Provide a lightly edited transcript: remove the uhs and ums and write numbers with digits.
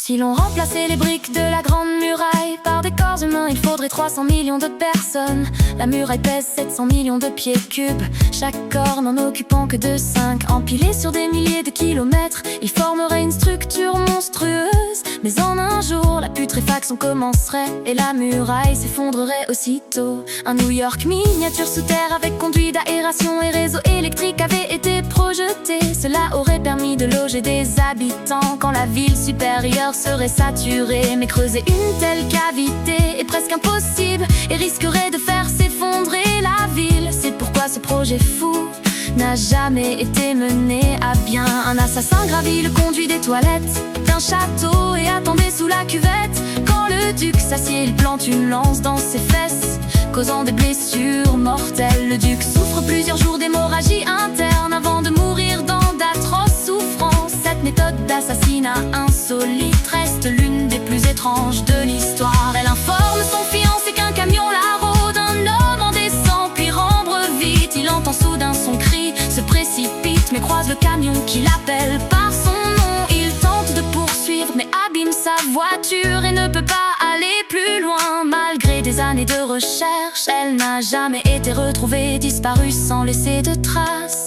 Si l'on remplaçait les briques de la grande muraille par des corps humains, il faudrait 300 millions de personnes. La muraille pèse 700 millions de pieds cubes, chaque corps n'en occupant que de 5. Empilés sur des milliers de kilomètres, ils formeraient une structure monstrueuse. Mais en un jour, la putréfaction commencerait et la muraille s'effondrerait aussitôt. Un New York miniature sous terre avec conduit d'aération et réseau électrique avait été projeté. Cela aurait permis de loger des habitants quand la ville supérieure serait saturée. Mais creuser une telle cavité est presque impossible et risquerait de faire s'effondrer la ville. C'est pourquoi ce projet fou n'a jamais été mené à bien. Un assassin gravit le conduit des toilettes d'un château et attendait sous la cuvette. Quand le duc s'assied, il plante une lance dans ses fesses, causant des blessures mortelles. Le duc souffre plusieurs jours d'hémorragie interne avant de mourir dans d'atroces souffrances. Cette méthode d'assassinat insolite reste l'une des plus étranges de l'histoire. Elle informe son fiancé qu'un camion la rôde. Un homme en descend puis rembre vite. Il entend soudain son cri, se précipite mais croise le camion qui l'appelle par son nom. Il tente de poursuivre mais abîme sa voiture et ne peut pas aller plus loin. Malgré des années de recherche, elle n'a jamais été retrouvée, disparue sans laisser de traces.